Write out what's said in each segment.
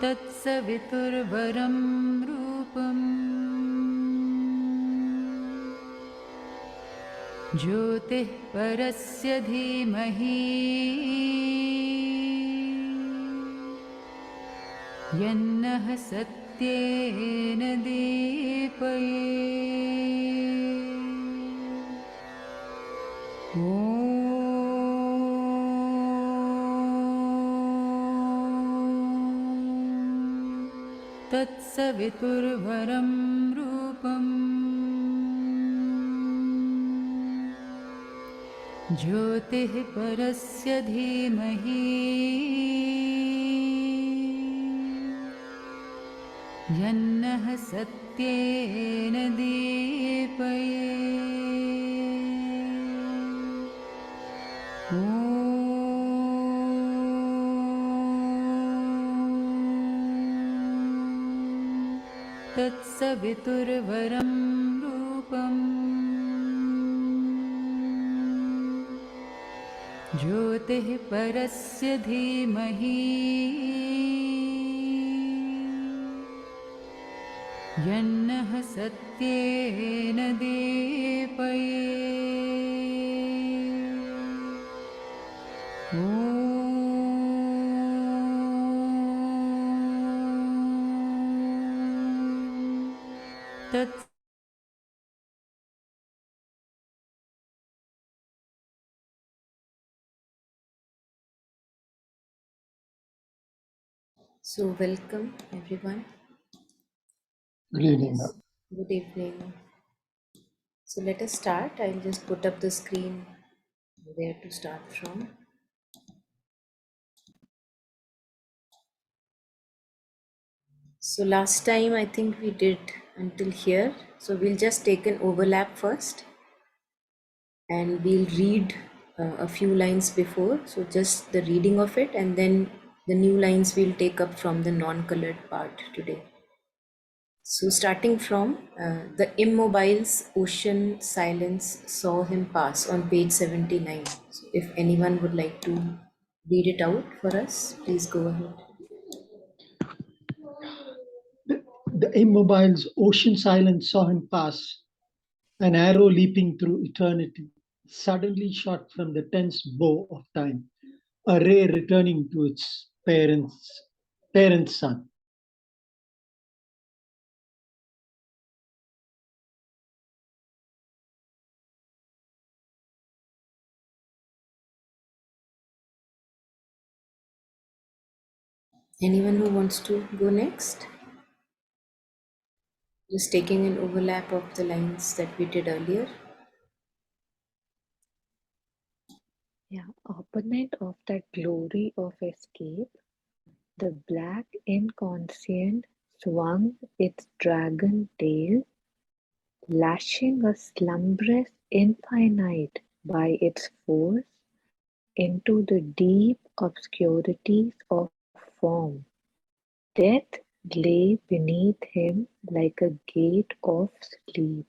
तत्सवितुर्वरं रूपम् ज्योतिः परस्य धीमहि यन्नः सत्येन दीपयेत्। तत्सवितुर्वरं रूपम् ज्योतिः परस्य धीमहि यन्नः सत्येन दीपयेत्। तत्सवितुर्वरं रूपम् ज्योतिः परस्य धीमहि यन्नः सत्येन दीपयेत्। तत् So welcome everyone. Good evening, ma'am. Good evening. So let us start. I'll just put up the screen where to start from. So last time I think we did until here. So we'll just take an overlap first and we'll read a few lines before. So just the reading of it, and then the new lines we'll take up from the non-colored part today. So starting from the immobile's ocean silence saw him pass on page 79. So if anyone would like to read it out for us, please go ahead. The immobile's ocean silence saw him pass, an arrow leaping through eternity, suddenly shot from the tense bow of time, a ray returning to its parent's sun. Anyone who wants to go next? Just taking an overlap of the lines that we did earlier. Yeah, opponent of that glory of escape, the black inconscient swung its dragon tail, lashing a slumbrous infinite by its force into the deep obscurities of form. Death lay beneath him like a gate of sleep.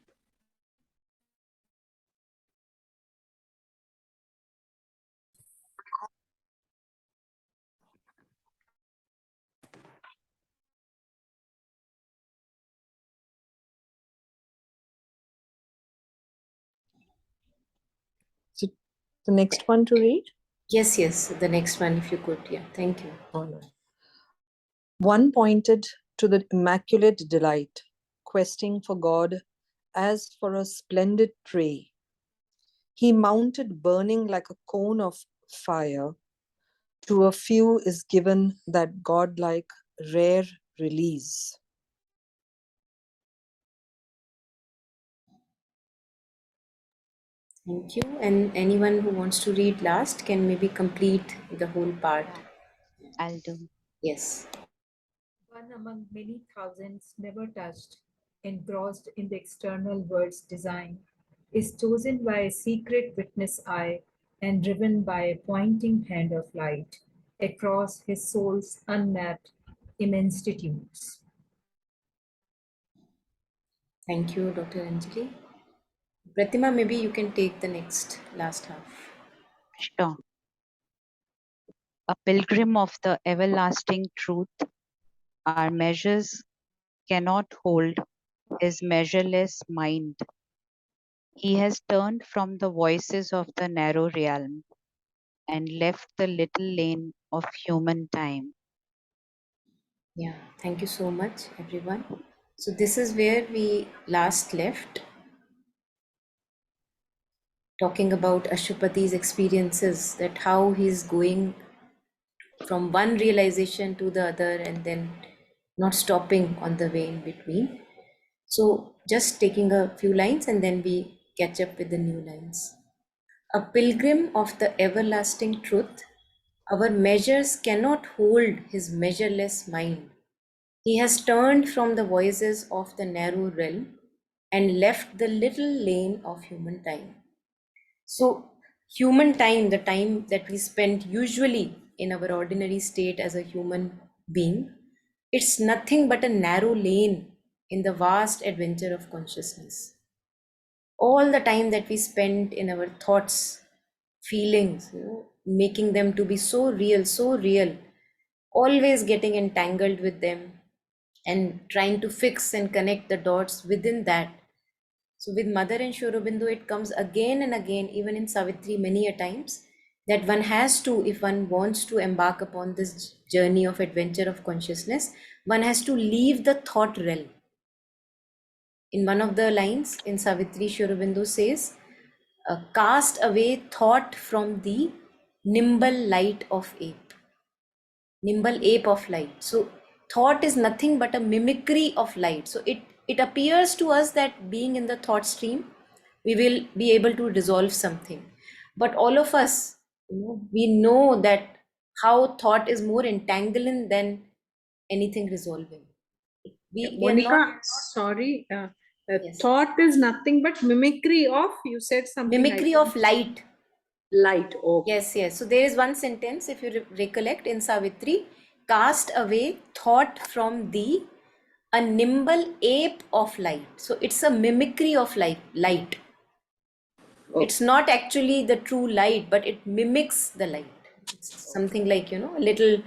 So the next one to read? Yes, the next one if you could. Yeah, thank you. All right. One pointed to the immaculate delight, questing for God as for a splendid prey. He mounted burning like a cone of fire. To a few is given that godlike rare release. Thank you. And anyone who wants to read last can maybe complete the whole part. I'll do. Yes. One among many thousands never touched, engrossed in the external world's design, is chosen by a secret witness eye and driven by a pointing hand of light across his soul's unmapped immensities. Thank you, Dr. Anjali. Pratima, maybe you can take the next last half. Sure. A pilgrim of the everlasting truth, our measures cannot hold his measureless mind. He has turned from the voices of the narrow realm and left the little lane of human time. Yeah, thank you so much, everyone. So this is where we last left, talking about Ashupati's experiences, that how he's going from one realization to the other and then not stopping on the way in between. So just taking a few lines and then we catch up with the new lines. A pilgrim of the everlasting truth, our measures cannot hold his measureless mind. He has turned from the voices of the narrow realm and left the little lane of human time. So, human time, the time that we spend usually in our ordinary state as a human being, it's nothing but a narrow lane in the vast adventure of consciousness. All the time that we spend in our thoughts, feelings, making them to be so real, always getting entangled with them and trying to fix and connect the dots within that. So with Mother and Sri Aurobindo, it comes again and again, even in Savitri, many a times, that one has to, if one wants to embark upon this journey of adventure of consciousness, one has to leave the thought realm. In one of the lines in Savitri, Sri Aurobindo says, cast away thought from the nimble light of ape. Nimble ape of light. So thought is nothing but a mimicry of light. So it appears to us that being in the thought stream, we will be able to resolve something. But all of us, we know that how thought is more entangling than anything resolving. We are Monica, not. sorry. Yes. Thought is nothing but mimicry of, you said something. Mimicry of light. Light. Okay. Yes, yes. So there is one sentence, if you recollect in Savitri, cast away thought from thee, a nimble ape of light. So it's a mimicry of light. Okay. It's not actually the true light, but it mimics the light. It's something like, a little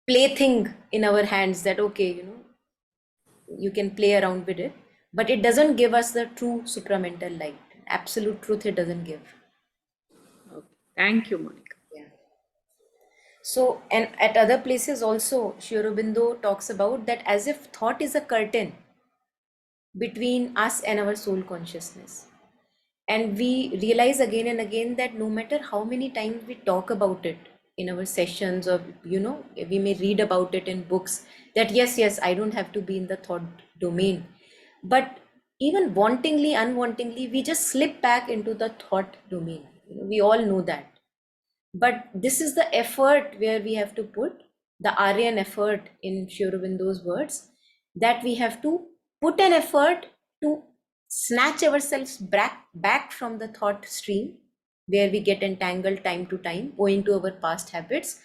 plaything in our hands that, okay, you can play around with it, but it doesn't give us the true supramental light. Absolute truth it doesn't give. Okay. Thank you, Monica. Yeah. So, and at other places also, Sri Aurobindo talks about that as if thought is a curtain between us and our soul consciousness. And we realize again and again that no matter how many times we talk about it in our sessions, or we may read about it in books, that yes, I don't have to be in the thought domain. But even wantingly, unwantingly, we just slip back into the thought domain. We all know that. But this is the effort where we have to put the Aryan effort, in Sri Aurobindo's words, that we have to put an effort to snatch ourselves back from the thought stream where we get entangled time to time owing to our past habits,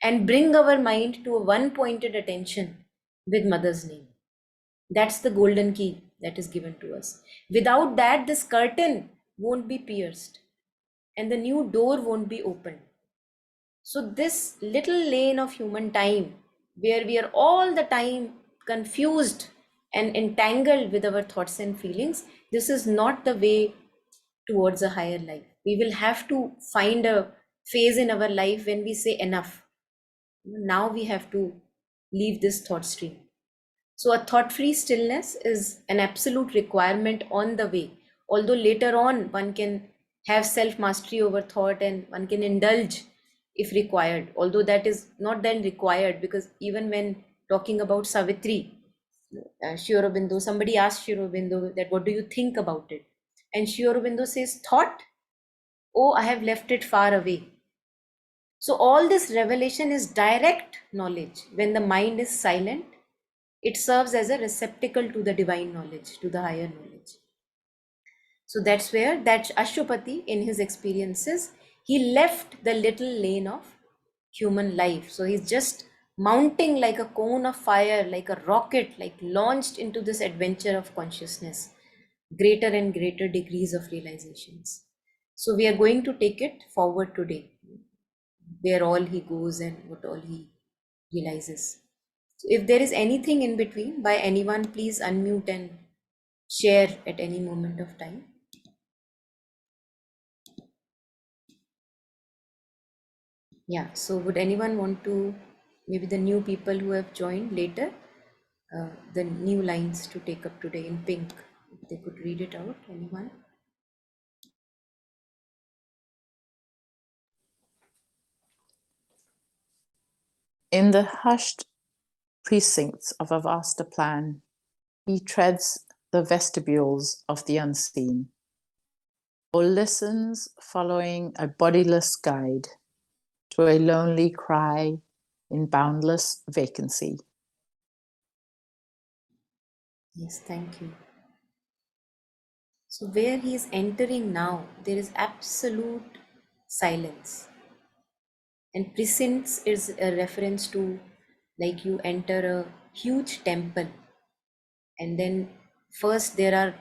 and bring our mind to a one-pointed attention with Mother's name. That's the golden key that is given to us. Without that, this curtain won't be pierced and the new door won't be opened. So this little lane of human time, where we are all the time confused and entangled with our thoughts and feelings, this is not the way towards a higher life. We will have to find a phase in our life when we say enough. Now we have to leave this thought stream. So a thought-free stillness is an absolute requirement on the way. Although later on one can have self-mastery over thought and one can indulge if required. Although that is not then required, because even when talking about Savitri, Sri Aurobindo, somebody asked Sri Aurobindo that what do you think about it? And Sri Aurobindo says, thought? Oh, I have left it far away. So all this revelation is direct knowledge. When the mind is silent, it serves as a receptacle to the divine knowledge, to the higher knowledge. So that's where that Ashupati, in his experiences, he left the little lane of human life. So he's just mounting like a cone of fire, like a rocket, like launched into this adventure of consciousness. greater and greater degrees of realizations. So we are going to take it forward today, where all he goes and what all he realizes. So if there is anything in between by anyone, please unmute and share at any moment of time. Yeah, so would anyone want to, maybe the new people who have joined later, the new lines to take up today in pink, if they could read it out, anyone? In the hushed precincts of a vaster plan, he treads the vestibules of the unseen, or listens following a bodiless guide to a lonely cry in boundless vacancy. Yes, thank you. So where he is entering now, there is absolute silence. And precincts is a reference to, like, you enter a huge temple, and then first there are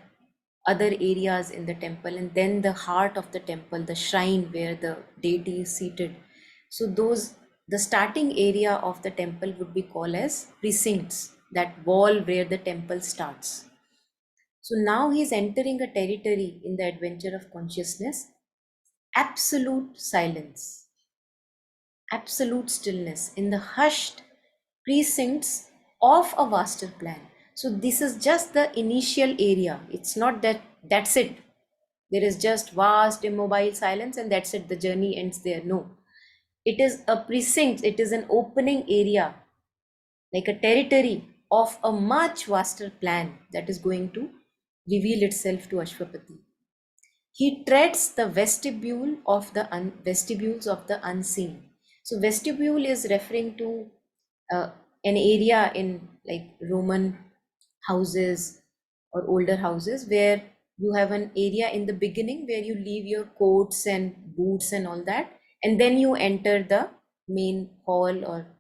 other areas in the temple, and then the heart of the temple, the shrine where the deity is seated. So those, the starting area of the temple would be called as precincts, that wall where the temple starts. So now he is entering a territory in the adventure of consciousness, absolute silence, absolute stillness in the hushed precincts of a vaster plan. So this is just the initial area. It's not that that's it. There is just vast immobile silence and that's it. The journey ends there. No, it is a precinct. It is an opening area, like a territory of a much vaster plan that is going to reveal itself to Ashwapati. He treads the vestibule of the vestibules of the unseen. So vestibule is referring to an area in, like, Roman houses or older houses, where you have an area in the beginning where you leave your coats and boots and all that, and then you enter the main hall or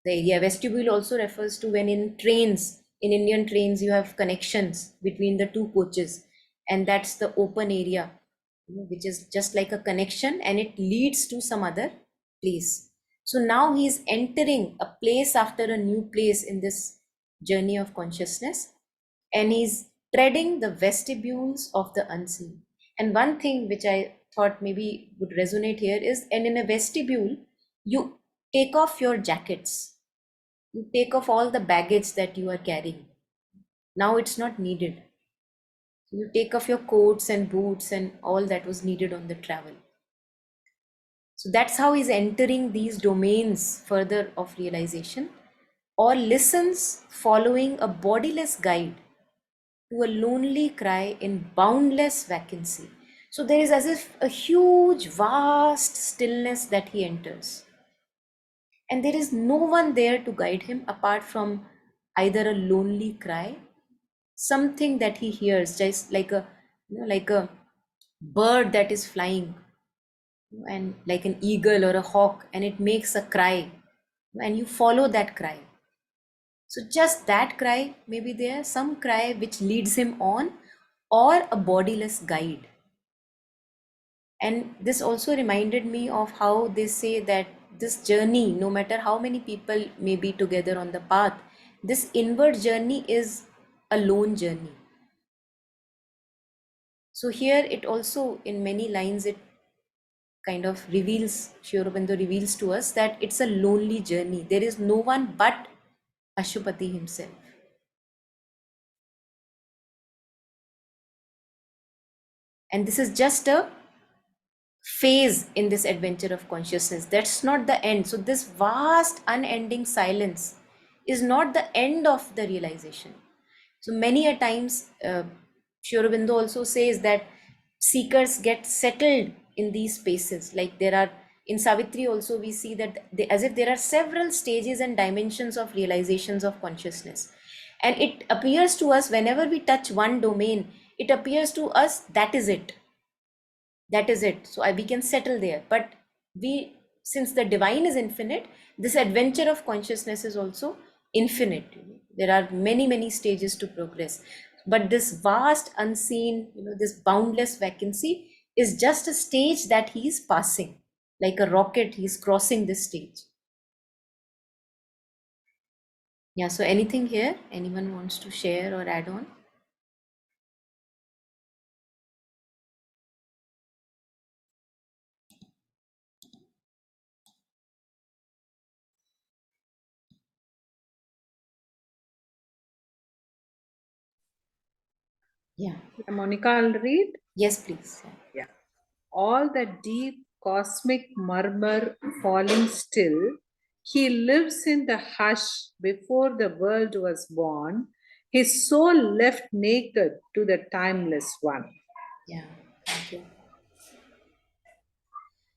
the area. Vestibule also refers to when in trains, in Indian trains, you have connections between the two coaches, and that's the open area, which is just like a connection and it leads to some other place. So now he is entering a place after a new place in this journey of consciousness, and he's treading the vestibules of the unseen. And one thing which I thought maybe would resonate here is, and in a vestibule, you take off your jackets, you take off all the baggage that you are carrying. Now it's not needed. You take off your coats and boots and all that was needed on the travel. So that's how he's entering these domains further of realization, or listens following a bodiless guide to a lonely cry in boundless vacancy. So there is as if a huge, vast stillness that he enters. And there is no one there to guide him apart from either a lonely cry, something that he hears, just like a, like a bird that is flying, and like an eagle or a hawk, and it makes a cry, and you follow that cry. So just that cry, maybe there some cry which leads him on, or a bodiless guide. And this also reminded me of how they say that this journey, no matter how many people may be together on the path, this inward journey is a lone journey. So here it also, in many lines, it kind of reveals, Sri Aurobindo reveals to us that it's a lonely journey. There is no one but Ashwapati himself. And this is just a phase in this adventure of consciousness. That's not the end. So this vast unending silence is not the end of the realization. So many a times, Sri Aurobindo also says that seekers get settled in these spaces. Like there are, in Savitri also we see that as if there are several stages and dimensions of realizations of consciousness. And it appears to us, whenever we touch one domain, it appears to us that is it. That is it. So we can settle there. But we, since the divine is infinite, this adventure of consciousness is also infinite. There are many, many stages to progress. But this vast unseen, this boundless vacancy is just a stage that he is passing. Like a rocket, he's crossing this stage. Yeah, so anything here? Anyone wants to share or add on? Yeah. Monica, I'll read. Yes, please. Yeah. All the deep cosmic murmur falling still, he lives in the hush before the world was born, his soul left naked to the timeless one. Yeah. Thank you.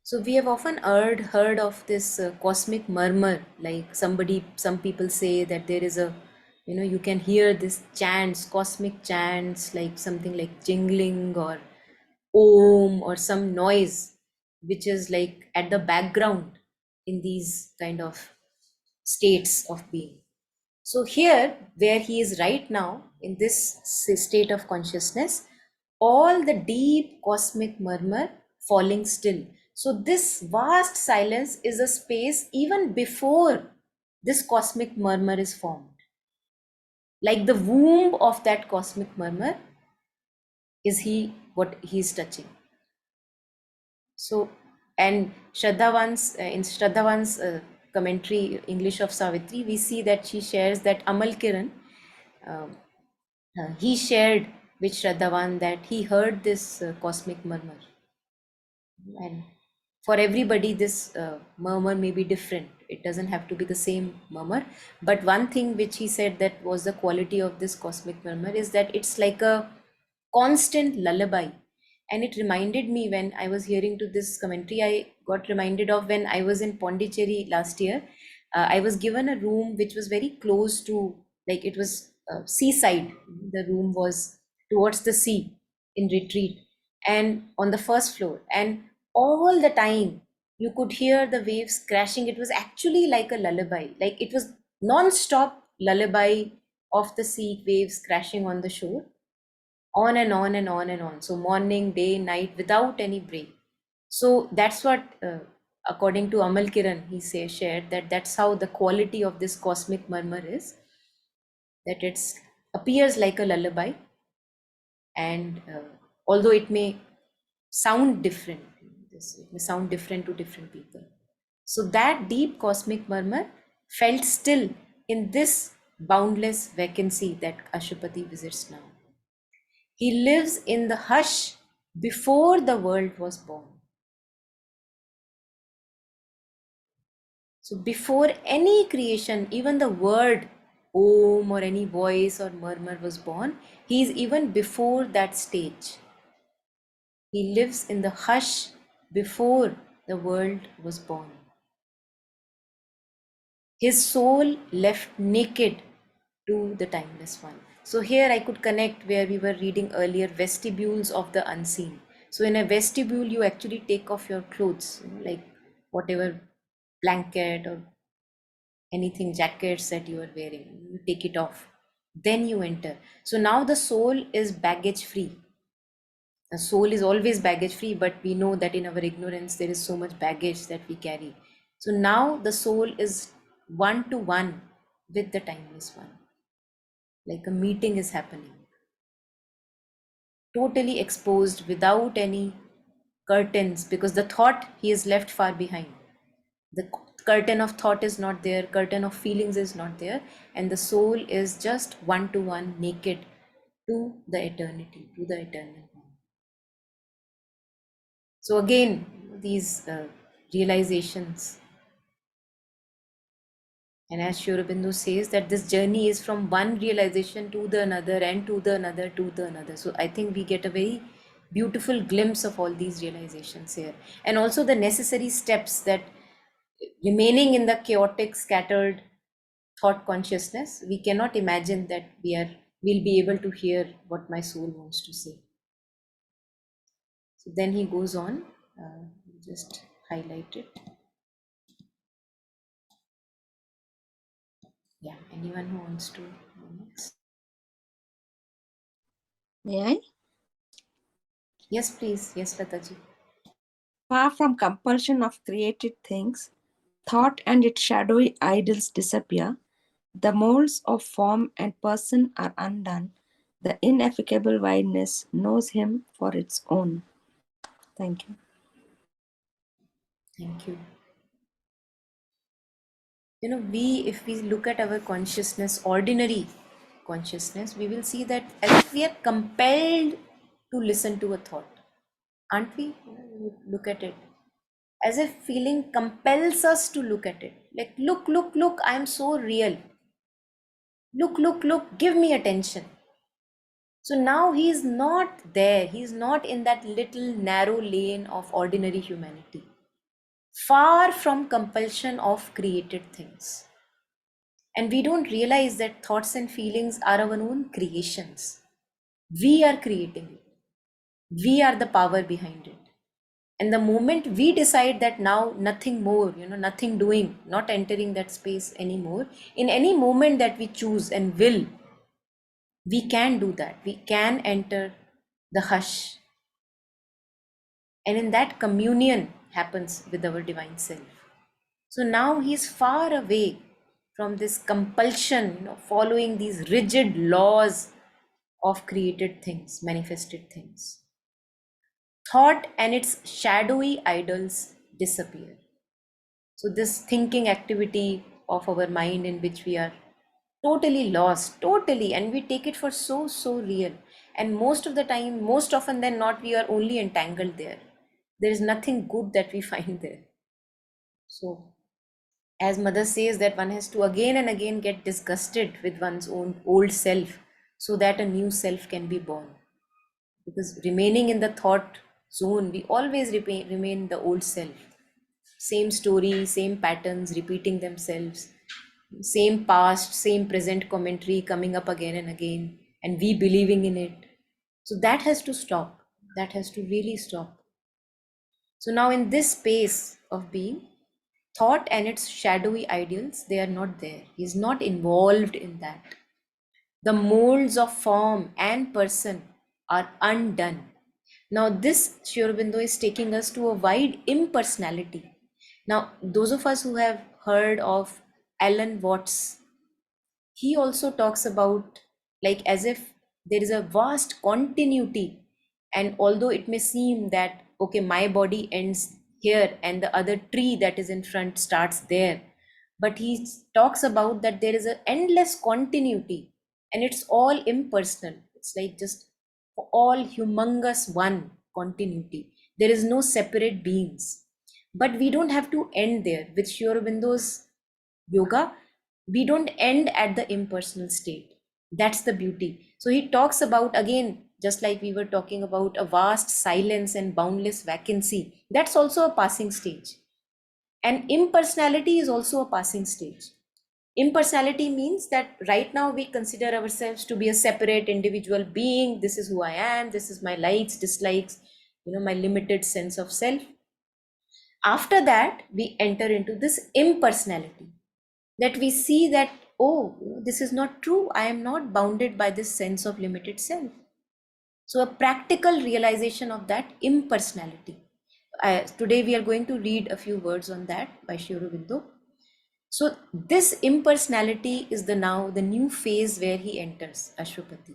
So we have often heard of this cosmic murmur, like some people say that there is a, you can hear this chants, cosmic chants, like something like jingling or om or some noise, which is like at the background in these kind of states of being. So here, where he is right now, in this state of consciousness, all the deep cosmic murmur falling still. So this vast silence is a space even before this cosmic murmur is formed. Like the womb of that cosmic murmur is what he is touching. So, and in Shraddhavan's commentary, English of Savitri, we see that she shares that Amal Kiran, um, he shared with Shraddhavan that he heard this cosmic murmur. And for everybody, this murmur may be different. It doesn't have to be the same murmur. But one thing which he said that was the quality of this cosmic murmur is that it's like a constant lullaby. And it reminded me, when I was hearing to this commentary, I got reminded of when I was in Pondicherry last year. I was given a room which was very close to, like it was seaside. The room was towards the sea in retreat and on the first floor. And all the time you could hear the waves crashing. It was actually like a lullaby, like it was non-stop lullaby of the sea waves crashing on the shore, on and on and on and on. So morning, day, night, without any break. So that's what, according to Amal Kiran, he shared that that's how the quality of this cosmic murmur is, that it appears like a lullaby. And although it may sound different, it may sound different to different people. So that deep cosmic murmur felt still in this boundless vacancy that Ashupati visits now. He lives in the hush before the world was born. So before any creation, even the word Om or any voice or murmur was born, he is even before that stage. He lives in the hush before the world was born. His soul left naked to the timeless one. So here I could connect where we were reading earlier, vestibules of the unseen. So in a vestibule, you actually take off your clothes, like whatever blanket or anything, jackets that you are wearing, you take it off. Then you enter. So now the soul is baggage free. The soul is always baggage free, but we know that in our ignorance, there is so much baggage that we carry. So now the soul is one to one with the timeless one. Like a meeting is happening. Totally exposed without any curtains, because the thought he is left far behind. The curtain of thought is not there, curtain of feelings is not there, and the soul is just one to one, naked to the eternity, to the eternal. So again, these realizations. And as Sri Aurobindo says, that this journey is from one realization to the another and to the another to the another. So I think we get a very beautiful glimpse of all these realizations here. And also the necessary steps that remaining in the chaotic, scattered thought consciousness, we cannot imagine that we'll be able to hear what my soul wants to say. So then he goes on, just highlight it. Yeah, anyone who wants to go next? May I? Yes, please. Yes, Lataji. Far from compulsion of created things, thought and its shadowy idols disappear. The molds of form and person are undone. The ineffable wideness knows him for its own. Thank you. Thank you. You know, if we look at our consciousness, ordinary consciousness, we will see that as if we are compelled to listen to a thought. Aren't we? Look at it. As if feeling compels us to look at it. Like, look, look, look, I am so real. Look, look, look, give me attention. So now he is not there. He is not in that little narrow lane of ordinary humanity. Far from compulsion of created things. And we don't realize that thoughts and feelings are our own creations. We are creating it. We are the power behind it. And the moment we decide that now nothing more, nothing doing, not entering that space anymore, in any moment that we choose and will, we can do that. We can enter the hush. And in that communion happens with our divine self. So now he is far away from this compulsion, following these rigid laws of created things, manifested things. Thought and its shadowy idols disappear. So this thinking activity of our mind in which we are totally lost, totally, and we take it for so real. And most of the time, most often than not, we are only entangled there. There is nothing good that we find there. So as mother says, that one has to again and again get disgusted with one's own old self so that a new self can be born. Because remaining in the thought zone, we always remain the old self. Same story, same patterns repeating themselves, same past, same present commentary coming up again and again, and we believing in it. So that has to stop. That has to really stop. So now in this space of being, thought and its shadowy ideals, they are not there. He is not involved in that. The molds of form and person are undone. Now this Sri Aurobindo is taking us to a wide impersonality. Now those of us who have heard of Alan Watts, he also talks about, like, as if there is a vast continuity, and although it may seem that okay, my body ends here and the other tree that is in front starts there, but he talks about that there is an endless continuity and it's all impersonal. It's like just all humongous one continuity. There is no separate beings, but we don't have to end there. With Sri Aurobindo's yoga, we don't end at the impersonal state. That's the beauty. So he talks about, again, just like we were talking about a vast silence and boundless vacancy, that's also a passing stage. And impersonality is also a passing stage. Impersonality means that right now we consider ourselves to be a separate individual being. This is who I am, this is my likes, dislikes, my limited sense of self. After that, we enter into this impersonality, that we see that, oh, this is not true. I am not bounded by this sense of limited self. So a practical realization of that impersonality. Today we are going to read a few words on that by Sri Aurobindo. So this impersonality is now the new phase where he enters, Ashwapati.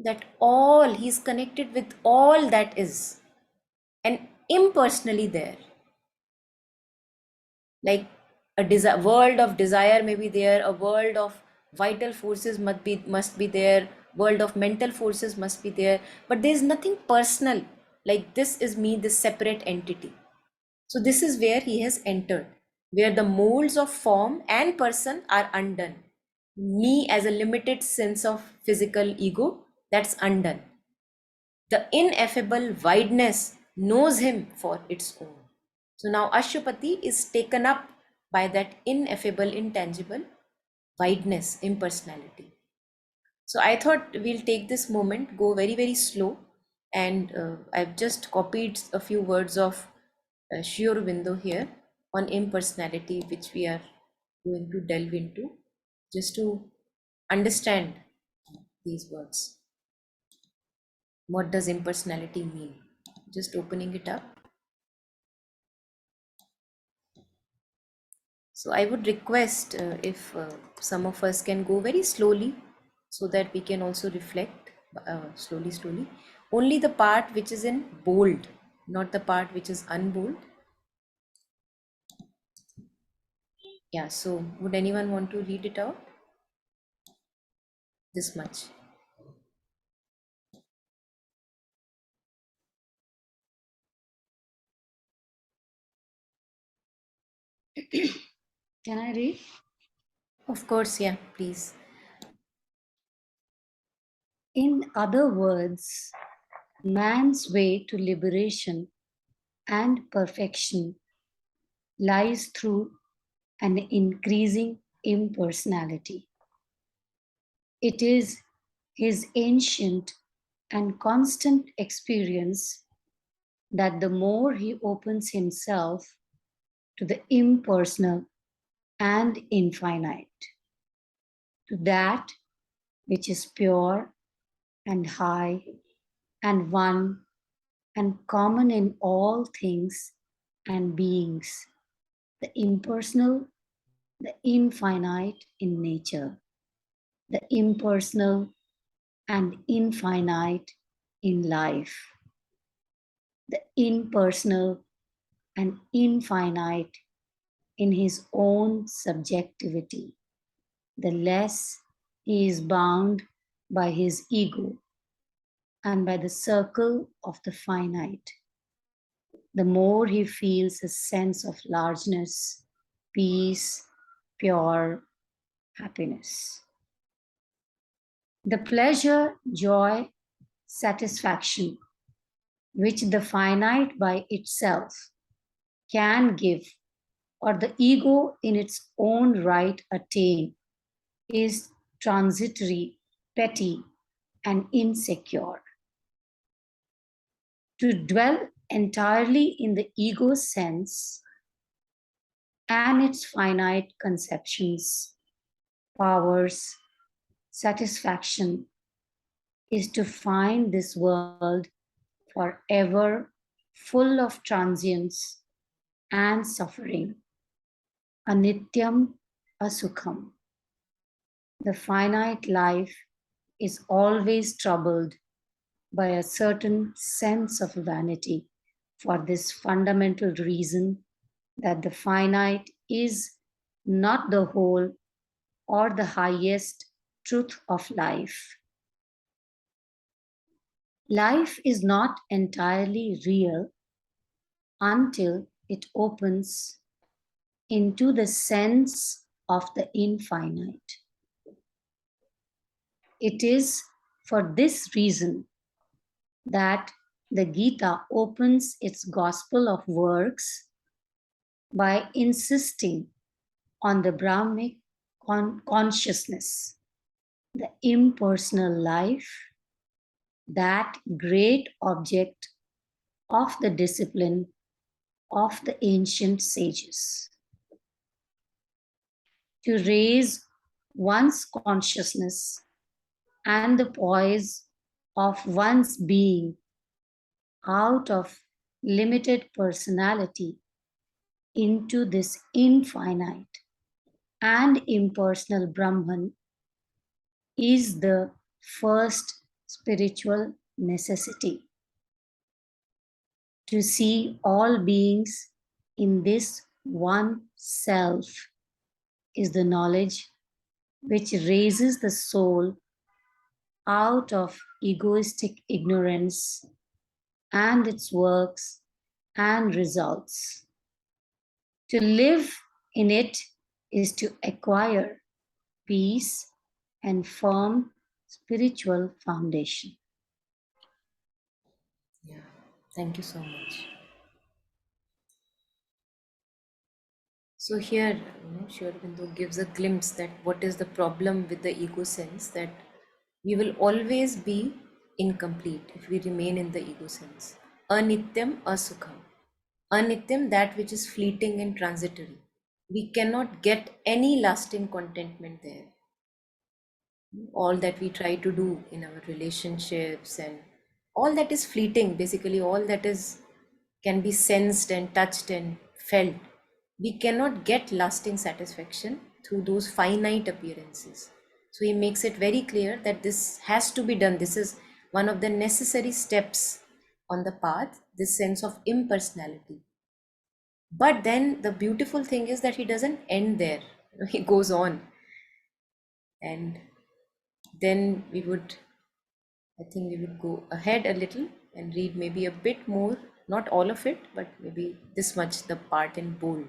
That all, he's connected with all that is, and impersonally there. Like a world of desire may be there, a world of vital forces must be there, world of mental forces must be there, but there is nothing personal, like this is me, this separate entity. So this is where he has entered, where the molds of form and person are undone. Me as a limited sense of physical ego, that's undone. The ineffable wideness knows him for its own. So now Ashwapati is taken up by that ineffable, intangible wideness, impersonality. So I thought we'll take this moment, go very slow, and I've just copied a few words of Sri Aurobindo here on impersonality, which we are going to delve into, just to understand these words. What does impersonality mean? Just opening it up. So I would request if some of us can go very slowly so that we can also reflect slowly. Only the part which is in bold, not the part which is unbold. Yeah, so would anyone want to read it out? This much. Can I read? Of course, yeah, please. In other words, man's way to liberation and perfection lies through an increasing impersonality. It is his ancient and constant experience that the more he opens himself to the impersonal and infinite, to that which is pure and high and one and common in all things and beings, the impersonal, the infinite in nature, the impersonal and infinite in life, the impersonal and infinite in his own subjectivity. The less he is bound by his ego and by the circle of the finite, the more he feels a sense of largeness, peace, pure happiness. The pleasure, joy, satisfaction, which the finite by itself can give, or the ego in its own right attain, is transitory, petty, and insecure. To dwell entirely in the ego sense and its finite conceptions, powers, satisfaction is to find this world forever full of transience and suffering, anityam, asukham. The finite life is always troubled by a certain sense of vanity for this fundamental reason that the finite is not the whole or the highest truth of life. Life is not entirely real until it opens into the sense of the infinite. It is for this reason that the Gita opens its gospel of works by insisting on the Brahmic consciousness, the impersonal life, that great object of the discipline of the ancient sages. To raise one's consciousness and the poise of one's being out of limited personality into this infinite and impersonal Brahman is the first spiritual necessity. To see all beings in this one self is the knowledge which raises the soul out of egoistic ignorance and its works and results. To live in it is to acquire peace and firm spiritual foundation. Yeah, thank you so much. So here, Sri Aurobindo gives a glimpse that what is the problem with the ego sense, that we will always be incomplete if we remain in the ego sense. Anityam, asukham. Anityam, that which is fleeting and transitory. We cannot get any lasting contentment there. All that we try to do in our relationships and all that is fleeting, basically all that is can be sensed and touched and felt. We cannot get lasting satisfaction through those finite appearances. So he makes it very clear that this has to be done. This is one of the necessary steps on the path, this sense of impersonality. But then the beautiful thing is that he doesn't end there. He goes on. And then I think we would go ahead a little and read maybe a bit more, not all of it, but maybe this much, the part in bold.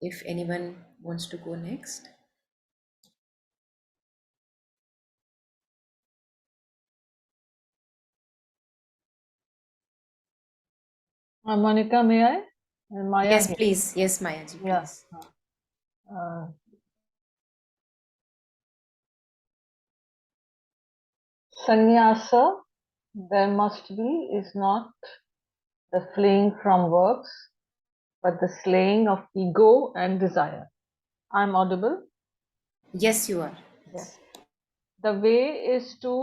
If anyone wants to go next. Monica, may I? And Maya Yes, here. please. Yes, Mayaji, Yeah. please. Sannyasa, there must be, is not the fleeing from works, but the slaying of ego and desire. I'm audible? Yes, you are. Yes. The way is to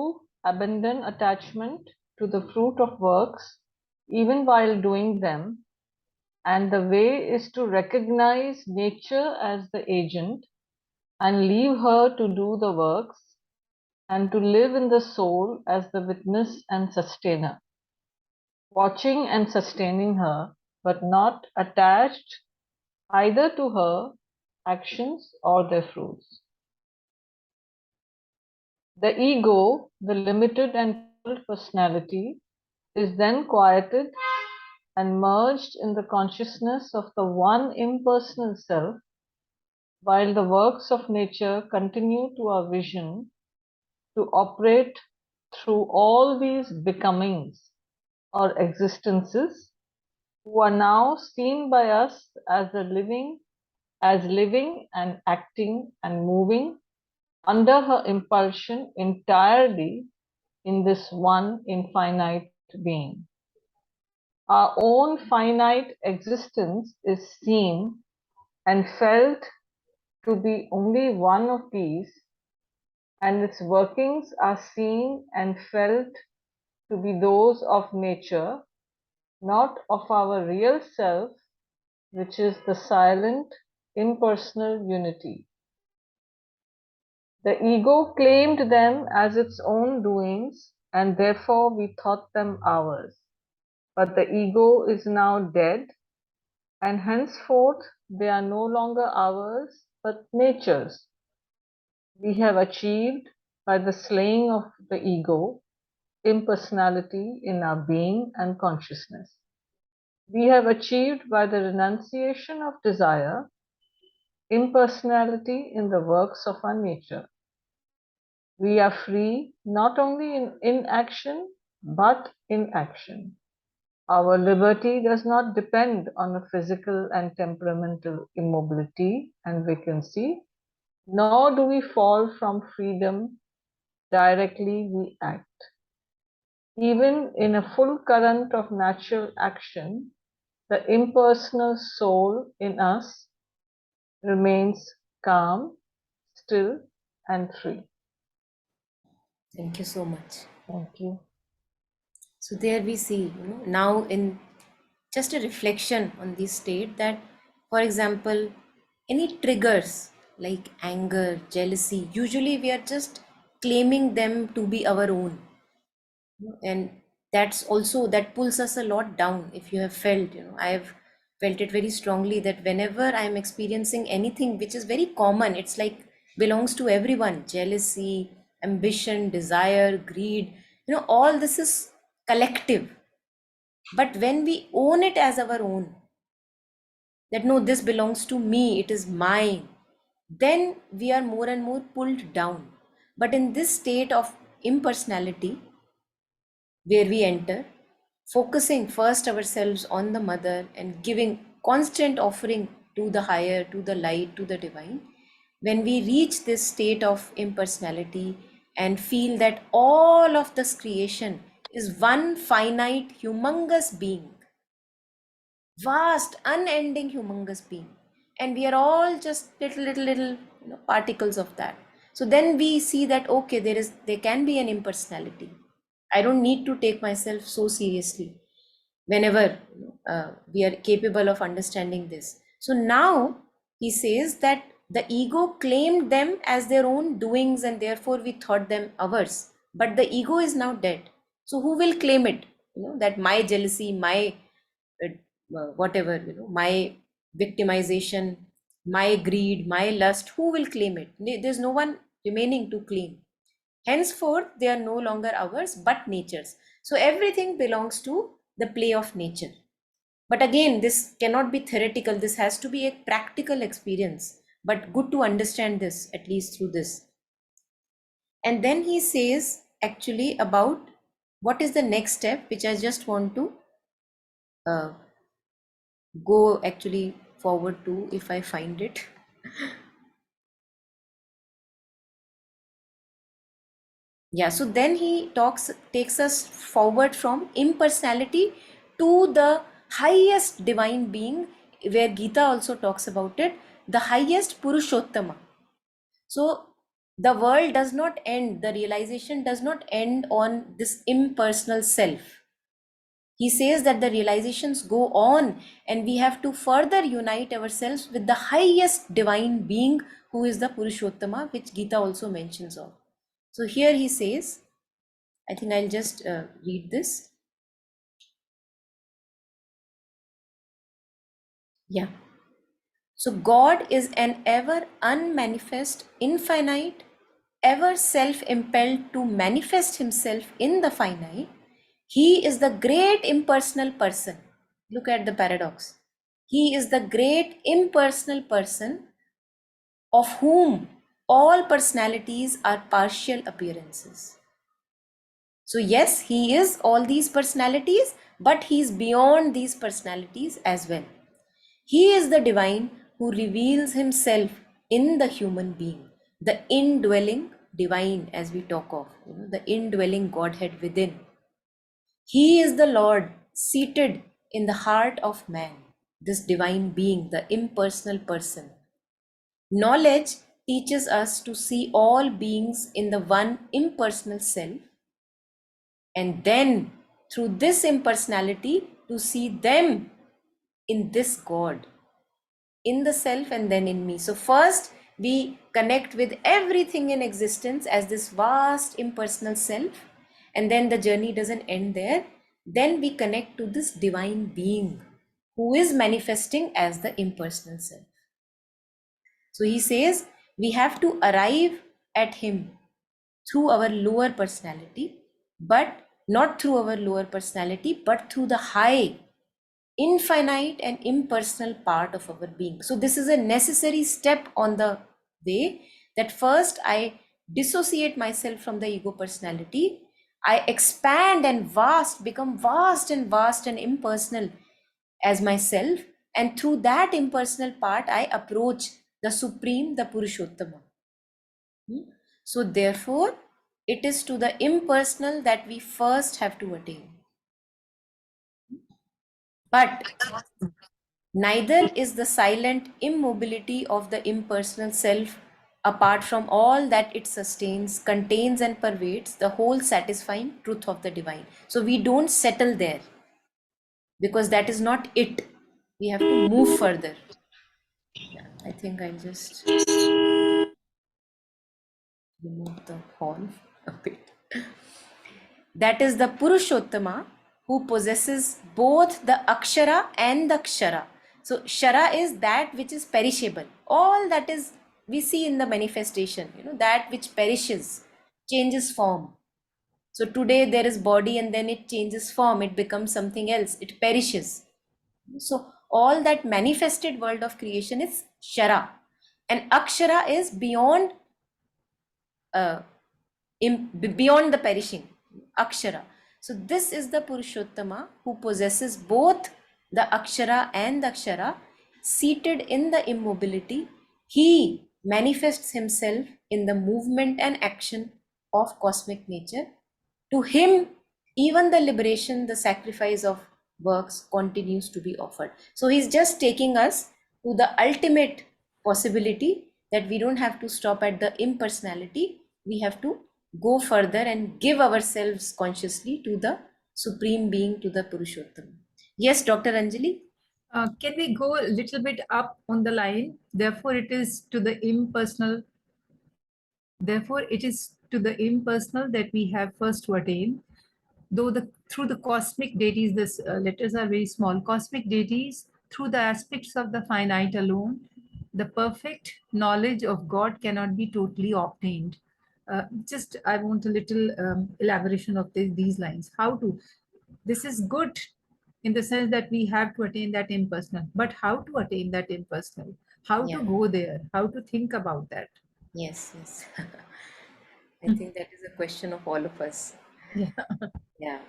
abandon attachment to the fruit of works, even while doing them, and the way is to recognize nature as the agent and leave her to do the works, and to live in the soul as the witness and sustainer, watching and sustaining her, but not attached either to her actions or their fruits. The ego, the limited and personality, is then quieted and merged in the consciousness of the one impersonal self, while the works of nature continue to our vision to operate through all these becomings or existences, who are now seen by us as living and acting and moving under her impulsion entirely in this one infinite being. Our own finite existence is seen and felt to be only one of these, and its workings are seen and felt to be those of nature, not of our real self, which is the silent, impersonal unity. The ego claimed them as its own doings, and therefore we thought them ours. But the ego is now dead, and henceforth they are no longer ours, but nature's. We have achieved, by the slaying of the ego, impersonality in our being and consciousness. We have achieved, by the renunciation of desire, impersonality in the works of our nature. We are free not only in inaction, but in action. Our liberty does not depend on a physical and temperamental immobility and vacancy, nor do we fall from freedom directly we act. Even in a full current of natural action, the impersonal soul in us remains calm, still, and free. Thank you so much. Thank you. So there we see, now in just a reflection on this state that, for example, any triggers like anger, jealousy, usually we are just claiming them to be our own. And that's also, that pulls us a lot down. If you have felt, I have felt it very strongly that whenever I am experiencing anything which is very common, it's like belongs to everyone, jealousy, ambition, desire, greed, all this is collective. But when we own it as our own, that no, this belongs to me, it is mine, then we are more and more pulled down. But in this state of impersonality, where we enter, focusing first ourselves on the mother and giving constant offering to the higher, to the light, to the divine, when we reach this state of impersonality and feel that all of this creation is one finite, humongous being, vast, unending, humongous being, and we are all just little particles of that. So then we see that okay, there can be an impersonality. I don't need to take myself so seriously whenever we are capable of understanding this. So now he says that the ego claimed them as their own doings and therefore we thought them ours. But the ego is now dead. So who will claim it? That my jealousy, my whatever, my victimization, my greed, my lust, who will claim it? There's no one remaining to claim. Henceforth, they are no longer ours, but nature's. So everything belongs to the play of nature. But again, this cannot be theoretical. This has to be a practical experience. But good to understand this, at least through this. And then he says actually about what is the next step, which I just want to go actually forward to if I find it. Yeah, so then he takes us forward from impersonality to the highest divine being, where Gita also talks about it, the highest Purushottama. So the world does not end, the realization does not end on this impersonal self. He says that the realizations go on and we have to further unite ourselves with the highest divine being who is the Purushottama, which Gita also mentions of. So here he says, I think I'll just read this. Yeah. So God is an ever unmanifest, infinite, ever self-impelled to manifest himself in the finite. He is the great impersonal person. Look at the paradox. He is the great impersonal person of whom all personalities are partial appearances. So yes, he is all these personalities, but he is beyond these personalities as well. He is the divine who reveals himself in the human being, the indwelling divine, as we talk of, the indwelling Godhead within. He is the Lord seated in the heart of man, this divine being, the impersonal person. Knowledge teaches us to see all beings in the one impersonal self, and then through this impersonality to see them in this God, in the self and then in me. So first we connect with everything in existence as this vast impersonal self, and then the journey doesn't end there. Then we connect to this divine being who is manifesting as the impersonal self. So he says we have to arrive at him through our lower personality, but not through our lower personality, but through the high, infinite and impersonal part of our being. So this is a necessary step on the way, that first I dissociate myself from the ego personality, I expand and become vast and impersonal as myself, and through that impersonal part I approach the supreme, the Purushottama. So therefore it is to the impersonal that we first have to attain. But neither is the silent immobility of the impersonal self, apart from all that it sustains, contains and pervades, the whole satisfying truth of the divine. So we don't settle there, because that is not it. We have to move further. Yeah, I think I'll just remove the horn a bit. That is the Purushottama who possesses both the Akshara and the Kshara. So Shara is that which is perishable. All that is we see in the manifestation, that which perishes, changes form. So today there is body and then it changes form, it becomes something else, it perishes. So all that manifested world of creation is Shara. And Akshara is beyond beyond the perishing, Akshara. So this is the Purushottama who possesses both the Akshara and the Akshara, seated in the immobility. He manifests himself in the movement and action of cosmic nature. To him, even the liberation, the sacrifice of works continues to be offered. So he's just taking us to the ultimate possibility, that we don't have to stop at the impersonality, we have to go further and give ourselves consciously to the Supreme Being, to the Purushottam. Yes, Dr. Anjali? Can we go a little bit up on the line? Therefore, it is to the impersonal. Therefore, it is to the impersonal that we have first to attain. Though through the cosmic deities, this letters are very small. Cosmic deities, through the aspects of the finite alone, the perfect knowledge of God cannot be totally obtained. Just I want a little elaboration of these lines. How to? This is good in the sense that we have to attain that impersonal. But how to attain that impersonal? How Yeah. to go there? How to think about that? Yes, yes. I think that is a question of all of us. Yeah. Yeah.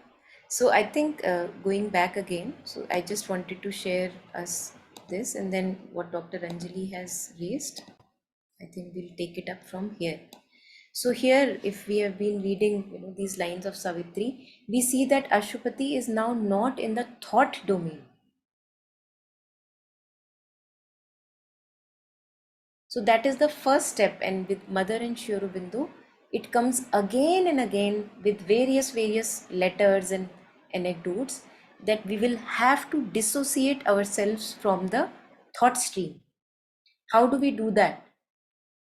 So I think going back again, so I just wanted to share us this, and then what Dr. Anjali has raised, I think we'll take it up from here. So here, if we have been reading, these lines of Savitri, we see that Ashupati is now not in the thought domain. So that is the first step, and with Mother and Sri Aurobindo, it comes again and again with various letters and anecdotes that we will have to dissociate ourselves from the thought stream. How do we do that?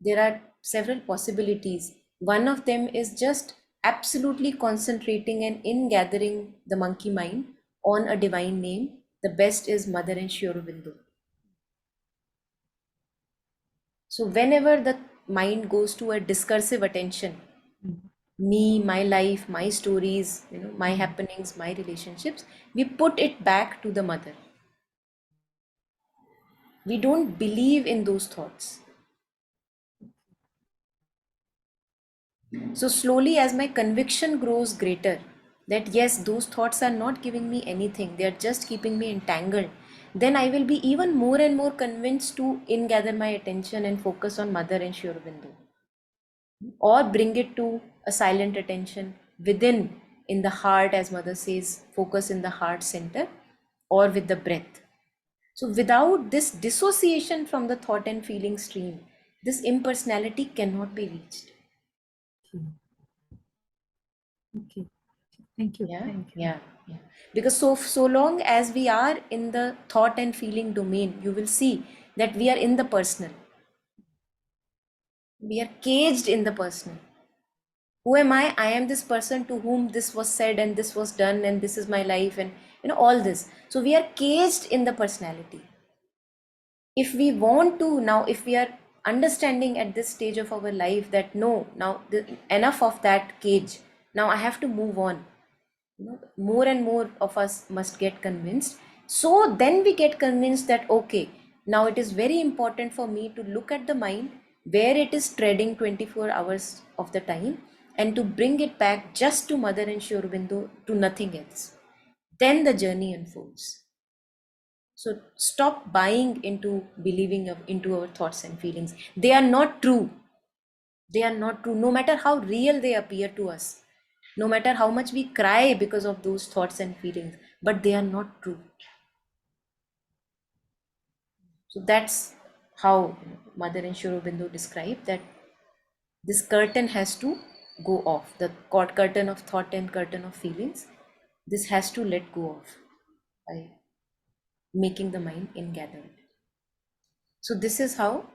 There are several possibilities. One of them is just absolutely concentrating and ingathering the monkey mind on a divine name. The best is Mother and Sri Aurobindo. So whenever the mind goes to a discursive attention, me, my life, my stories, my happenings, my relationships, we put it back to the mother. We don't believe in those thoughts. So slowly, as my conviction grows greater, that yes, those thoughts are not giving me anything, they are just keeping me entangled, then I will be even more and more convinced to ingather my attention and focus on Mother and Sri Aurobindo, or bring it to a silent attention within, in the heart, as Mother says, focus in the heart center, or with the breath. So without this dissociation from the thought and feeling stream, this impersonality cannot be reached. Okay. Thank you. Yeah, Thank you. yeah. Because so long as we are in the thought and feeling domain, you will see that we are in the personal. We are caged in the personal. Who am I? I am this person to whom this was said and this was done and this is my life, and all this. So we are caged in the personality. If we want to now, if we are understanding at this stage of our life that no, now enough of that cage, now I have to move on. More and more of us must get convinced. So then we get convinced that okay, now it is very important for me to look at the mind where it is treading 24 hours of the time, and to bring it back just to Mother and Sri Aurobindo, to nothing else. Then the journey unfolds. So stop buying into believing into our thoughts and feelings. They are not true. They are not true, no matter how real they appear to us, no matter how much we cry because of those thoughts and feelings, but they are not true. So that's how Mother and Sri Aurobindo describe that this curtain has to go off, the curtain of thought and curtain of feelings. This has to let go of by making the mind ingathered. So this is how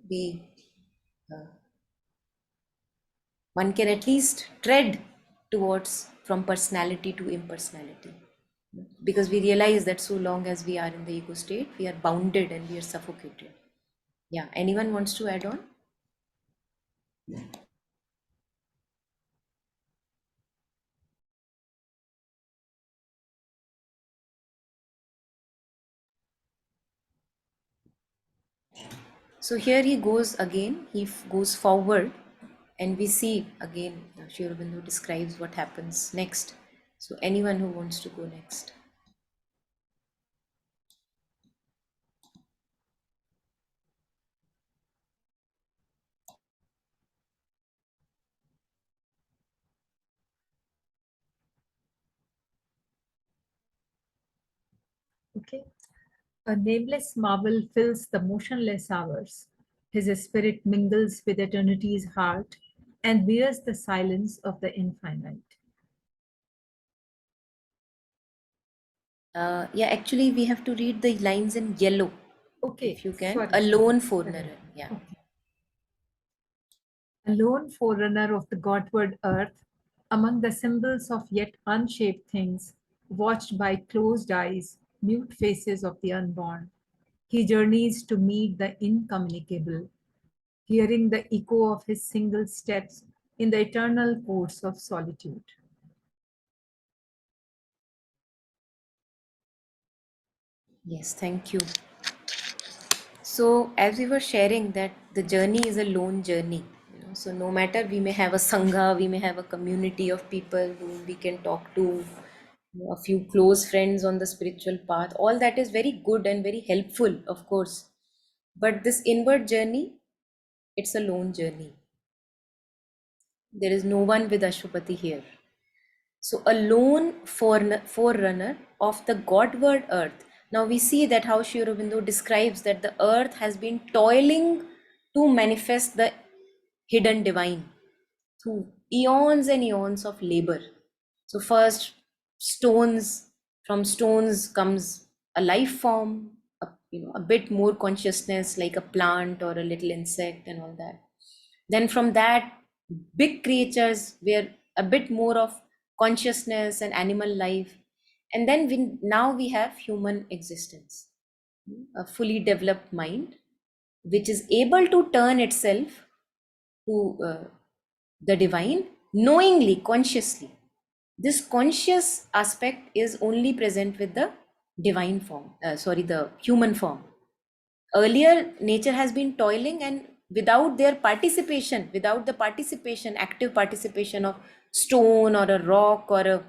we one can at least tread towards from personality to impersonality, because we realize that so long as we are in the ego state, we are bounded and we are suffocated. Yeah, anyone wants to add on? So here he goes again, he goes forward, and we see again Sri Aurobindo describes what happens next. So anyone who wants to go next? Okay. A nameless marvel fills the motionless hours. His spirit mingles with eternity's heart. and wears the silence of the infinite. Yeah, actually, we have to read the lines in yellow. Okay, if you can. sorry. A lone forerunner. Yeah. Okay. A lone forerunner of the Godward earth, among the symbols of yet unshaped things, watched by closed eyes, mute faces of the unborn. He journeys to meet the incommunicable, hearing the echo of his single steps in the eternal courts of solitude. Yes, thank you. So, as we were sharing that the journey is a lone journey, so no matter we may have a sangha, we may have a community of people whom we can talk to, a few close friends on the spiritual path, all that is very good and very helpful, of course. But this inward journey, it's a lone journey. There is no one with Ashwapati here. So a lone forerunner of the Godward earth. Now we see that how Sri Aurobindo describes that the earth has been toiling to manifest the hidden divine through eons and eons of labor. So first stones, from stones comes a life form, a bit more consciousness like a plant or a little insect and all that. Then from that, big creatures were a bit more of consciousness and animal life. And then now we have human existence, a fully developed mind, which is able to turn itself to the divine knowingly, consciously. This conscious aspect is only present with the divine form, the human form. Earlier, nature has been toiling, and without their participation, without the participation, active participation of stone or a rock or a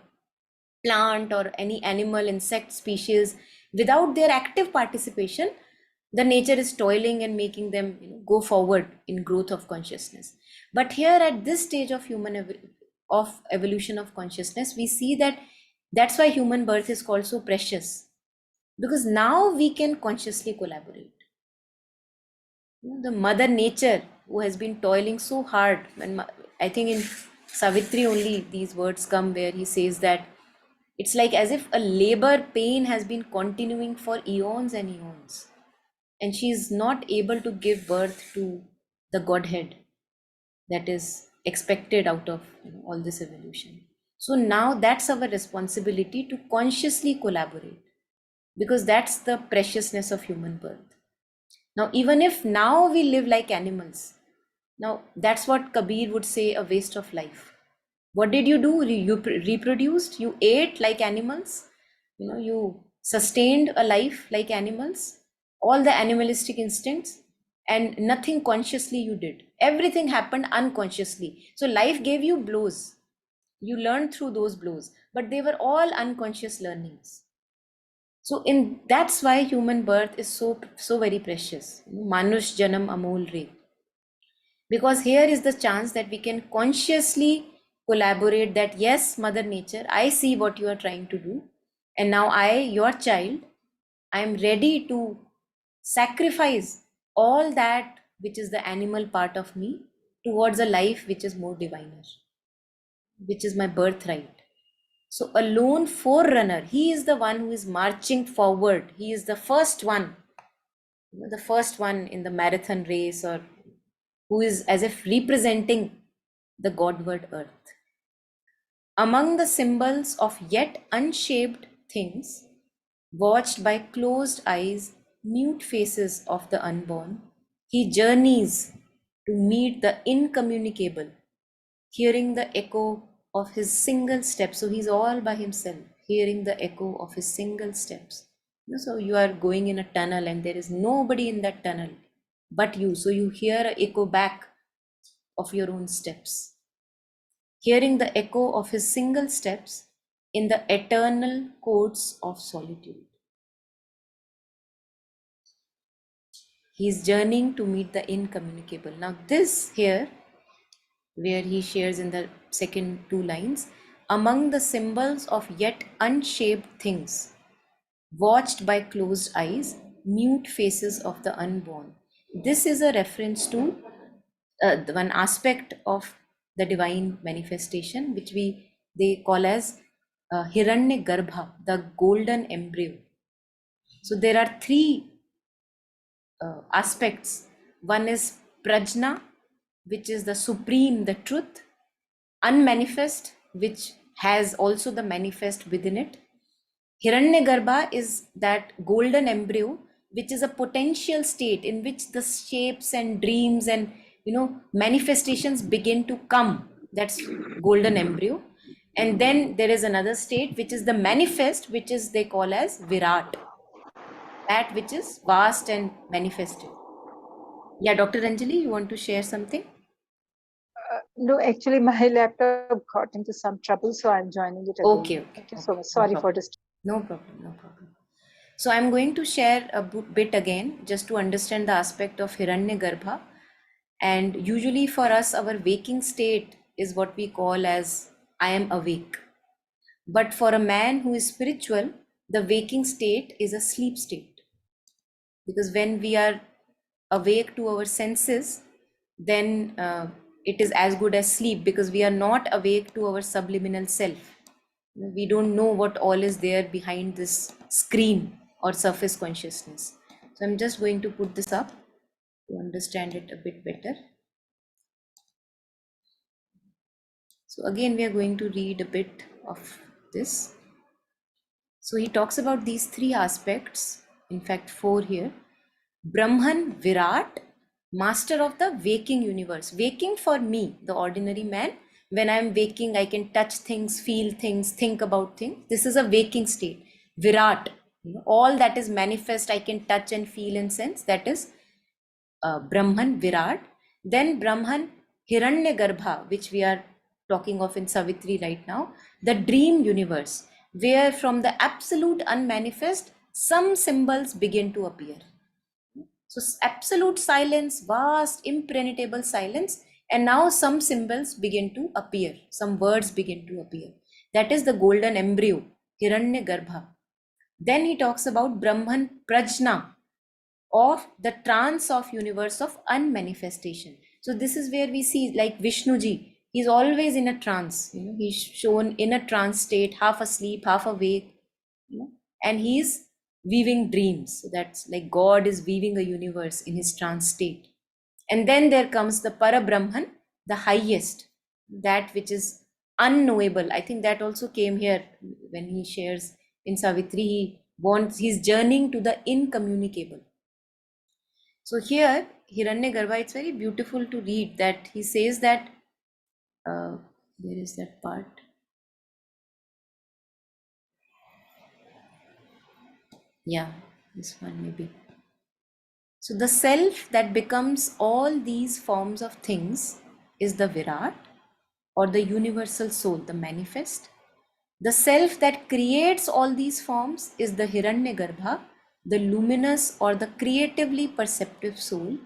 plant or any animal, insect species, without their active participation, the nature is toiling and making them go forward in growth of consciousness. But here at this stage of evolution of consciousness, we see that that's why human birth is called so precious, because now we can consciously collaborate. The mother nature who has been toiling so hard, and I think in Savitri only these words come where he says that it's like as if a labor pain has been continuing for eons and eons, and she is not able to give birth to the Godhead that is expected out of all this evolution. So now that's our responsibility to consciously collaborate, because that's the preciousness of human birth. Now, even if now we live like animals, now that's what Kabir would say, a waste of life. What did you do? You reproduced, you ate like animals, you sustained a life like animals, all the animalistic instincts, and nothing consciously you did. Everything happened unconsciously. So life gave you blows. You learned through those blows, but they were all unconscious learnings. So that's why human birth is so very precious. Manush Janam Amol Re. Because here is the chance that we can consciously collaborate that, yes, Mother Nature, I see what you are trying to do. And now I, your child, I am ready to sacrifice all that which is the animal part of me towards a life which is more diviner, which is my birthright. So a lone forerunner, he is the one who is marching forward. He is the first one in the marathon race, or who is as if representing the Godward earth. Among the symbols of yet unshaped things, watched by closed eyes, mute faces of the unborn, he journeys to meet the incommunicable, hearing the echo of his single steps. So he's all by himself, hearing the echo of his single steps. So you are going in a tunnel and there is nobody in that tunnel but you. So you hear an echo back of your own steps, hearing the echo of his single steps in the eternal courts of solitude. He is journeying to meet the incommunicable. Now this here, where he shares in the second two lines, among the symbols of yet unshaped things, watched by closed eyes, mute faces of the unborn. This is a reference to one aspect of the divine manifestation, which they call as Hiranya Garbha, the golden embryo. So there are three aspects. One is Prajna, which is the supreme, the truth. Unmanifest, which has also the manifest within it. Hiranyagarbha is that golden embryo, which is a potential state in which the shapes and dreams and manifestations begin to come. That's golden embryo. And then there is another state which is the manifest, which is they call as Virat, that which is vast and manifested. Yeah, Dr. Anjali, you want to share something? No, actually, my laptop got into some trouble, so I'm joining it again. Okay. Thank you so much. Sorry for this. No problem. So I'm going to share a bit again, just to understand the aspect of Hiranyagarbha. And usually for us, our waking state is what we call as I am awake. But for a man who is spiritual, the waking state is a sleep state. Because when we are awake to our senses, then it is as good as sleep, because we are not awake to our subliminal self. We don't know what all is there behind this screen or surface consciousness. So I'm just going to put this up to understand it a bit better. So again, we are going to read a bit of this. So he talks about these three aspects, in fact 4 here. Brahman, Virat, master of the waking universe. Waking for me, the ordinary man, when I'm waking, I can touch things, feel things, think about things. This is a waking state. Virat, all that is manifest, I can touch and feel and sense. That is Brahman, Virat. Then Brahman, Hiranyagarbha, which we are talking of in Savitri right now, the dream universe, where from the absolute unmanifest, some symbols begin to appear. So absolute silence, vast, impenetrable silence, and now some symbols begin to appear, some words begin to appear. That is the golden embryo, Hiranyagarbha. Then he talks about Brahman Prajna, of the trance of universe of unmanifestation. So this is where we see, like Vishnuji, he's always in a trance. He's shown in a trance state, half asleep, half awake, and he's weaving dreams. So that's like God is weaving a universe in his trance state. And then there comes the Parabrahman, the highest, that which is unknowable. I think that also came here when he shares in Savitri. He's journeying to the incommunicable. So here, Hiranyagarbha, it's very beautiful to read that he says that, where is that part? Yeah, this one maybe. So the self that becomes all these forms of things is the Virat, or the universal soul, the manifest. The self that creates all these forms is the Hiranyagarbha, the luminous or the creatively perceptive soul.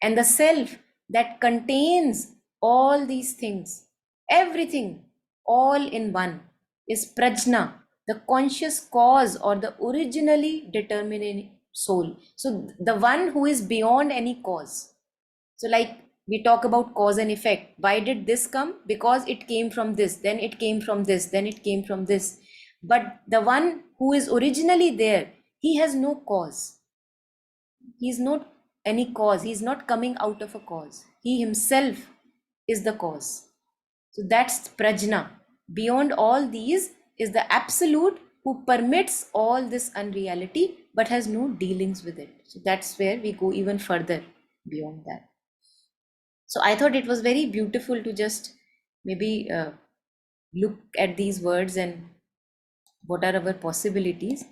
And the self that contains all these things, everything, all in one, is Prajna, the conscious cause or the originally determining soul. So the one who is beyond any cause. So like we talk about cause and effect. Why did this come? Because it came from this, then it came from this, then it came from this. But the one who is originally there, he has no cause. He's not any cause. He's not coming out of a cause. He himself is the cause. So that's Prajna. Beyond all these is the absolute who permits all this unreality but has no dealings with it. So that's where we go even further beyond that. So I thought it was very beautiful to just maybe look at these words and what are our possibilities,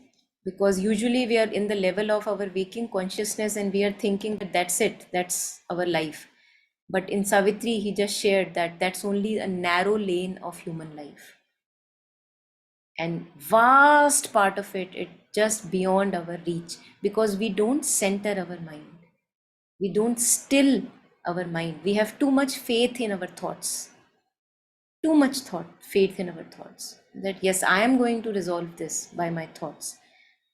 because usually we are in the level of our waking consciousness and we are thinking that that's it, that's our life. But in Savitri, he just shared that that's only a narrow lane of human life. And vast part of it just beyond our reach, because we don't center our mind. We don't still our mind. We have too much faith in our thoughts. Too much faith in our thoughts. That yes, I am going to resolve this by my thoughts.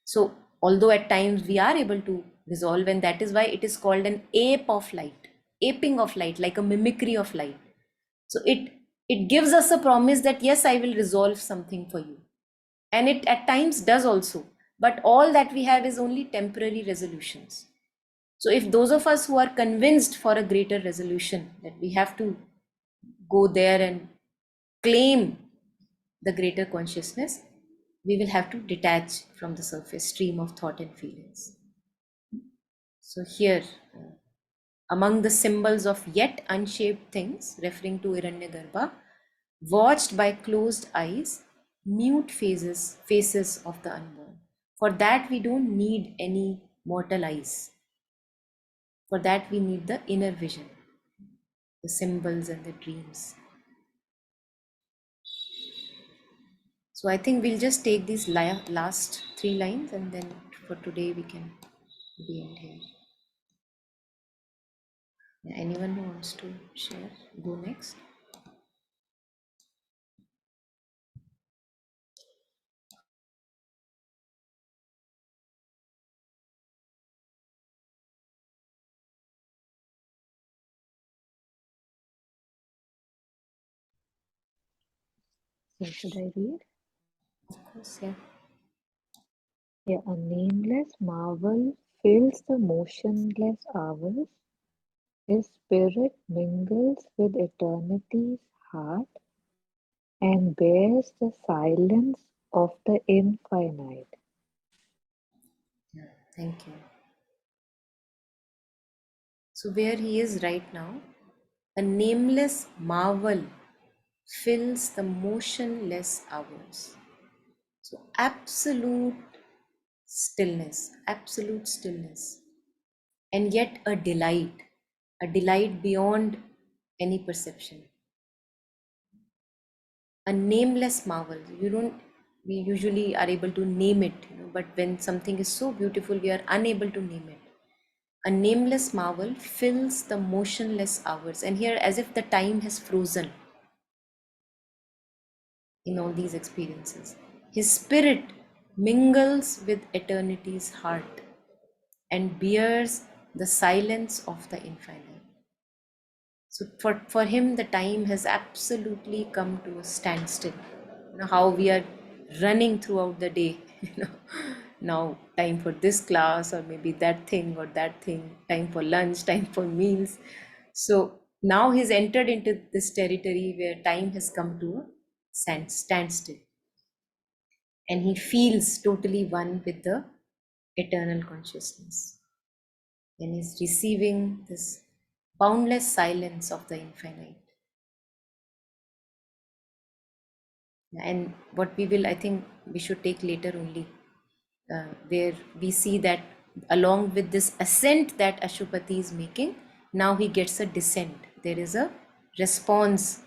So although at times we are able to resolve, and that is why it is called an ape of light, aping of light, like a mimicry of light. So it gives us a promise that yes, I will resolve something for you. And it at times does also. But all that we have is only temporary resolutions. So if those of us who are convinced for a greater resolution that we have to go there and claim the greater consciousness, we will have to detach from the surface stream of thought and feelings. So here, among the symbols of yet unshaped things, referring to Hiranyagarbha, watched by closed eyes, mute faces of the unborn. For that we don't need any mortal eyes. For that we need the inner vision, the symbols and the dreams. So I think we'll just take these last 3 lines, and then for today we can end here. Anyone who wants to share, go next. So should I read? Of course, yeah. Yeah, a nameless marvel fills the motionless hours. His spirit mingles with eternity's heart and bears the silence of the infinite. Yeah, thank you. So where he is right now, a nameless marvel fills the motionless hours. So absolute stillness, and yet a delight beyond any perception. A nameless marvel. We usually are able to name it, but when something is so beautiful, we are unable to name it. A nameless marvel fills the motionless hours. And here, as if the time has frozen in all these experiences. His spirit mingles with eternity's heart and bears the silence of the infinite. So for him, the time has absolutely come to a standstill. How we are running throughout the day, now time for this class, or maybe that thing or that thing, time for lunch, time for meals. So now he's entered into this territory where time has come to a standstill. And he feels totally one with the eternal consciousness. And he's receiving this boundless silence of the infinite. And what we will, I think we should take later only, where we see that along with this ascent that Ashupati is making, now he gets a descent. There is a response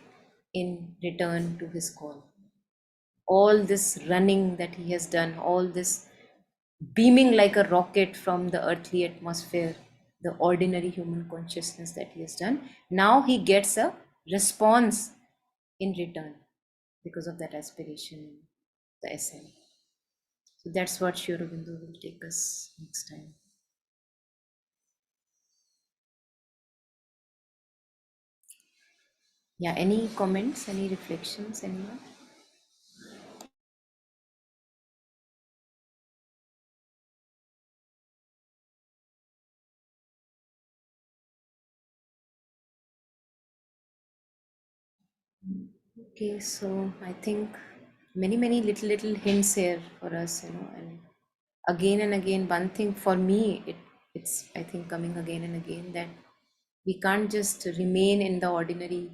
in return to his call. All this running that he has done, all this beaming like a rocket from the earthly atmosphere, the ordinary human consciousness that he has done, now he gets a response in return because of that aspiration, the ascent. So that's what Sri Aurobindo will take us next time. Yeah, any comments, any reflections, anyone? Okay, so I think many little hints here for us, and again, one thing for me, it's I think coming again and again, that we can't just remain in the ordinary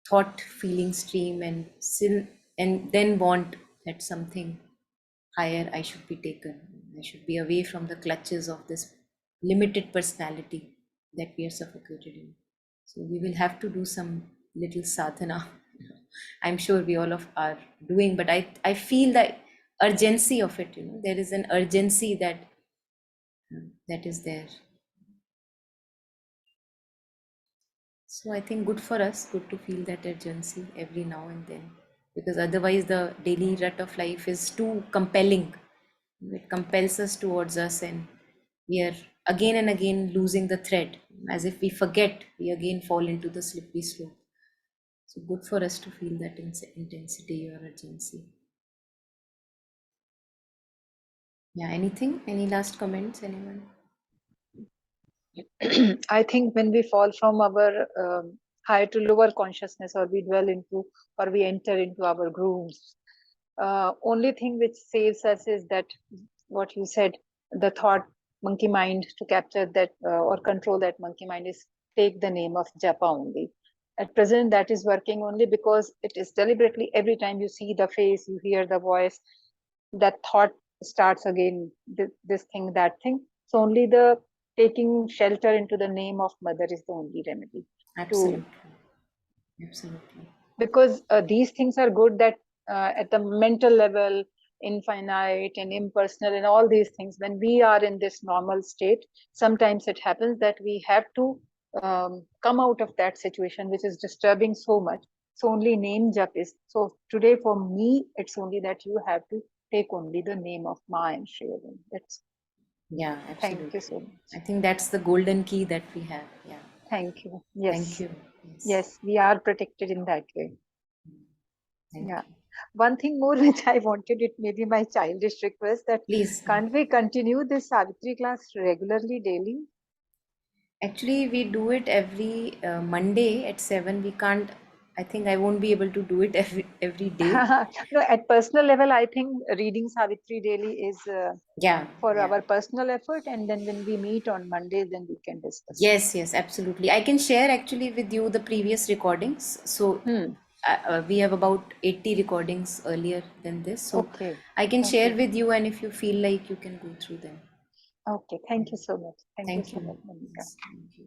thought feeling stream and then want that something higher I should be taken. I should be away from the clutches of this limited personality that we are suffocated in. So we will have to do some little sadhana. I'm sure we all are doing, but I feel the urgency of it. There is an urgency that is there. So I think good for us, good to feel that urgency every now and then, because otherwise the daily rut of life is too compelling. It compels us towards us, and we are again and again losing the thread. As if we forget, we again fall into the slippery slope. So good for us to feel that intensity or urgency. Yeah, anything? Any last comments, anyone? I think when we fall from our higher to lower consciousness, or we dwell into, or we enter into our grooves, only thing which saves us is that, what you said, the thought monkey mind, to capture that or control that monkey mind, is take the name of japa only. At present, that is working only because it is deliberately, every time you see the face, you hear the voice, that thought starts again, this thing, that thing. So only the taking shelter into the name of mother is the only remedy. Absolutely. Absolutely. Because these things are good, that at the mental level, infinite and impersonal and all these things, when we are in this normal state, sometimes it happens that we have to come out of that situation which is disturbing so much. So only name jap is. So today for me, it's only that you have to take only the name of Ma and Shreya. That's, yeah, absolutely. Thank you so much. I think that's the golden key that we have. Yeah. Thank you. Yes. Thank you. Yes, we are protected in that way. Thank Yeah. you. One thing more which I wanted, it may be my childish request, that please, can't we continue this Savitri class regularly, daily? Actually, we do it every Monday at 7. We can't, I think I won't be able to do it every day. No, at personal level, I think reading Savitri daily is for our personal effort, and then when we meet on Monday, then we can discuss. Yes, absolutely. I can share actually with you the previous recordings. So we have about 80 recordings earlier than this. So I can share with you, and if you feel like, you can go through them. Okay, thank you so much. Thank you so you. much, Monica. Yes, thank you.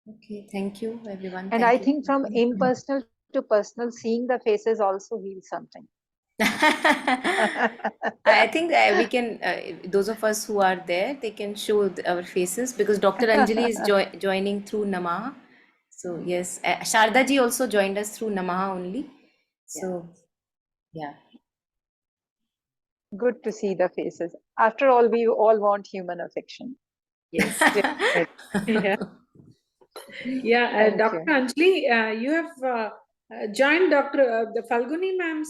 Okay, thank you, everyone. And I think from impersonal to personal, seeing the faces also heals something. I think we can, those of us who are there, they can show our faces, because Dr. Anjali is joining through Namaha. So yes, Sharda ji also joined us through Namaha only. So yeah. Good to see the faces. After all, we all want human affection. Yes. Yeah. Yeah, Dr. Anjali, you have joined the Falguni ma'am's